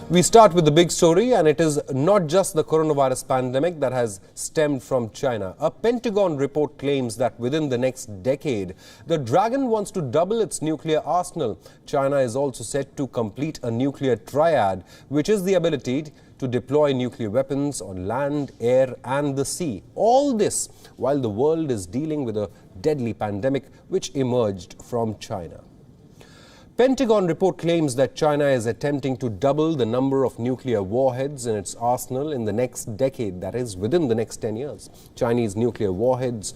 We start with the big story, and it is not just the coronavirus pandemic that has stemmed from China. A Pentagon report claims that within the next decade, the Dragon wants to double its nuclear arsenal. China is also set to complete a nuclear triad, which is the ability to deploy nuclear weapons on land, air and the sea. All this while the world is dealing with a deadly pandemic which emerged from China. Pentagon report claims that China is attempting to double the number of nuclear warheads in its arsenal in the next decade, that is, within the next 10 years. Chinese nuclear warheads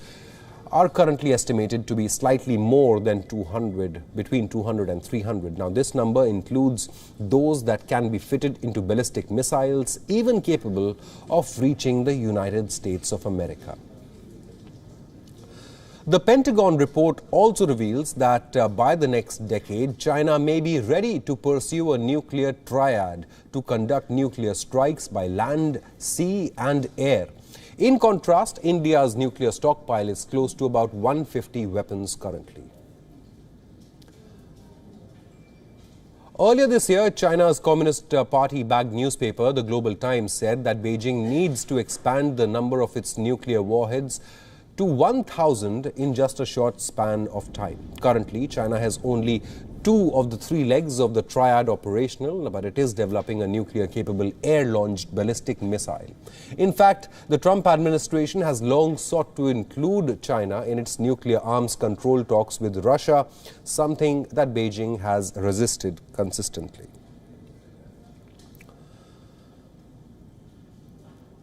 are currently estimated to be slightly more than 200, between 200 and 300. Now, this number includes those that can be fitted into ballistic missiles, even capable of reaching the United States of America. The Pentagon report also reveals that by the next decade, China may be ready to pursue a nuclear triad to conduct nuclear strikes by land, sea and air. In contrast, India's nuclear stockpile is close to about 150 weapons currently. Earlier this year, China's Communist Party-backed newspaper, the Global Times, said that Beijing needs to expand the number of its nuclear warheads to 1,000 in just a short span of time. Currently, China has only 2 of the 3 legs of the triad operational, but it is developing a nuclear-capable air-launched ballistic missile. In fact, the Trump administration has long sought to include China in its nuclear arms control talks with Russia, something that Beijing has resisted consistently.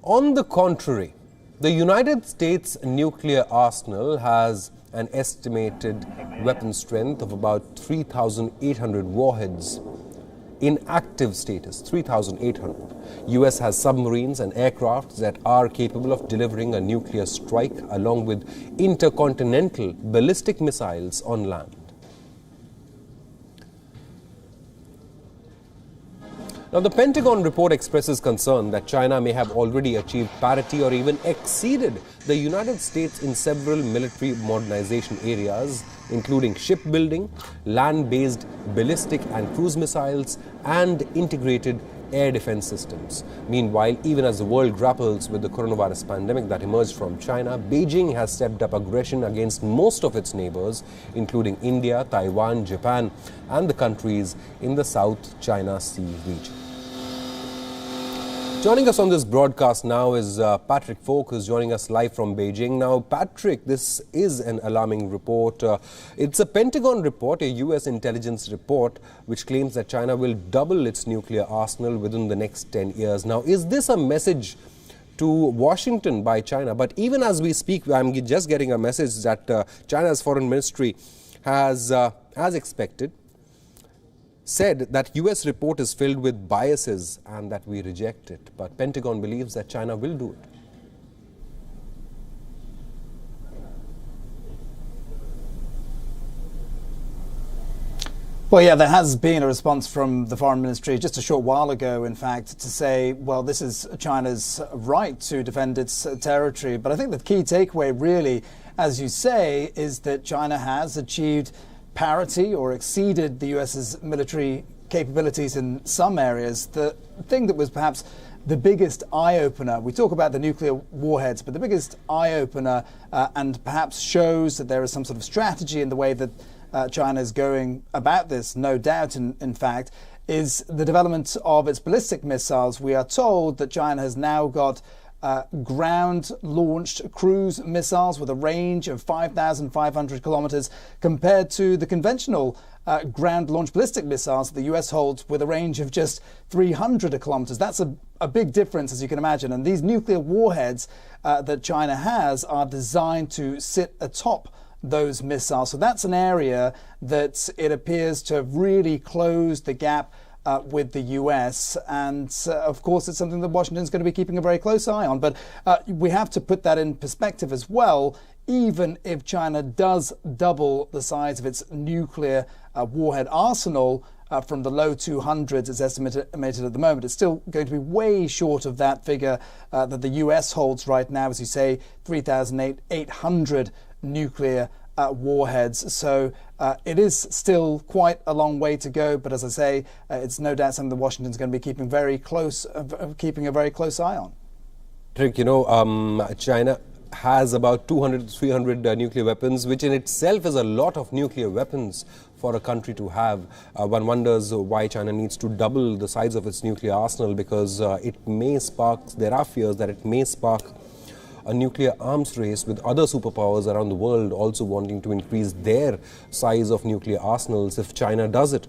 On the contrary, the United States nuclear arsenal has an estimated weapon strength of about 3,800 warheads in active status, 3,800. US has submarines and aircraft that are capable of delivering a nuclear strike along with intercontinental ballistic missiles on land. Now, the Pentagon report expresses concern that China may have already achieved parity or even exceeded the United States in several military modernization areas, including shipbuilding, land-based ballistic and cruise missiles, and integrated air defense systems. Meanwhile, even as the world grapples with the coronavirus pandemic that emerged from China, Beijing has stepped up aggression against most of its neighbors, including India, Taiwan, Japan, and the countries in the South China Sea region. Joining us on this broadcast now is Patrick Falk, who's joining us live from Beijing. Now, Patrick, this is an alarming report. It's a Pentagon report, a U.S. intelligence report, which claims that China will double its nuclear arsenal within the next 10 years. Now, is this a message to Washington by China? But even as we speak, I'm just getting a message that China's foreign ministry has, as expected, said that U.S. report is filled with biases and that we reject it. But Pentagon believes that China will do it. Well, yeah, there has been a response from the foreign ministry just a short while ago, in fact, to say, well, this is China's right to defend its territory. But I think the key takeaway really, as you say, is that China has achieved parity or exceeded the US's military capabilities in some areas. The thing that was perhaps the biggest eye-opener, we talk about the nuclear warheads, but the biggest eye-opener and perhaps shows that there is some sort of strategy in the way that China is going about this, no doubt, in fact, is the development of its ballistic missiles. We are told that China has now got ground-launched cruise missiles with a range of 5,500 kilometers compared to the conventional ground-launched ballistic missiles that the US holds with a range of just 300 kilometers. That's a big difference, as you can imagine. And these nuclear warheads that China has are designed to sit atop those missiles. So that's an area that it appears to have really closed the gap with the US, and of course it's something that Washington's going to be keeping a very close eye on. But we have to put that in perspective as well. Even if China does double the size of its nuclear warhead arsenal from the low 200s, it's estimated at the moment, it's still going to be way short of that figure that the US holds right now, as you say, 3,800 nuclear warheads. So it is still quite a long way to go. But as I say, it's no doubt something that Washington's going to be keeping keeping a very close eye on. Rick, China has about 200 to 300 nuclear weapons, which in itself is a lot of nuclear weapons for a country to have. One wonders why China needs to double the size of its nuclear arsenal, because there are fears that it may spark a nuclear arms race with other superpowers around the world also wanting to increase their size of nuclear arsenals if China does it.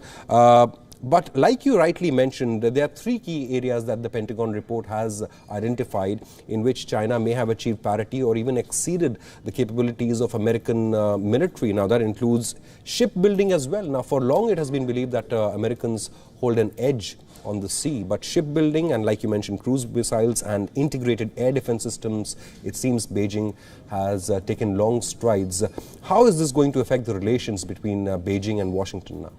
But like you rightly mentioned, there are three key areas that the Pentagon report has identified in which China may have achieved parity or even exceeded the capabilities of American military. Now, that includes shipbuilding as well. Now, for long, it has been believed that Americans hold an edge on the sea, but shipbuilding and, like you mentioned, cruise missiles and integrated air defense systems, it seems Beijing has taken long strides. How is this going to affect the relations between Beijing and Washington now?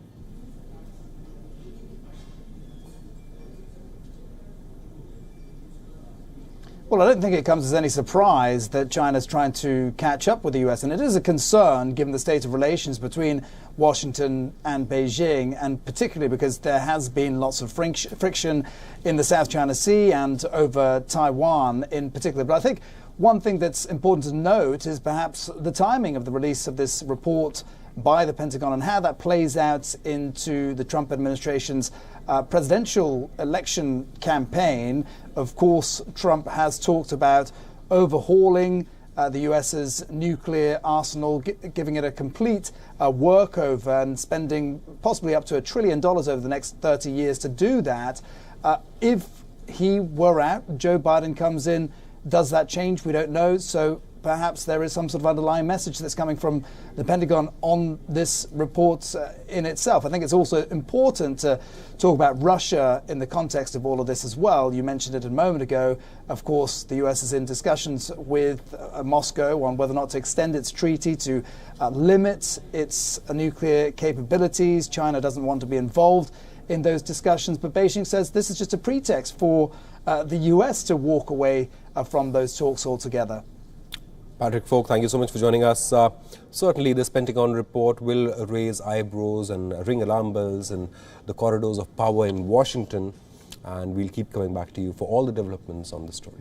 Well, I don't think it comes as any surprise that China's trying to catch up with the US, and it is a concern given the state of relations between Washington and Beijing, and particularly because there has been lots of friction in the South China Sea and over Taiwan in particular. But I think one thing that's important to note is perhaps the timing of the release of this report by the Pentagon and how that plays out into the Trump administration's presidential election campaign. Of course, Trump has talked about overhauling the US's nuclear arsenal, giving it a complete workover and spending possibly up to $1 trillion over the next 30 years to do that. If he were out, Joe Biden comes in, does that change? We don't know. So perhaps there is some sort of underlying message that's coming from the Pentagon on this report in itself. I think it's also important to talk about Russia in the context of all of this as well. You mentioned it a moment ago. Of course, the US is in discussions with Moscow on whether or not to extend its treaty to limit its nuclear capabilities. China doesn't want to be involved in those discussions, but Beijing says this is just a pretext for the US to walk away from those talks altogether. Patrick Falk, thank you so much for joining us. Certainly, this Pentagon report will raise eyebrows and ring alarm bells in the corridors of power in Washington, and we'll keep coming back to you for all the developments on this story.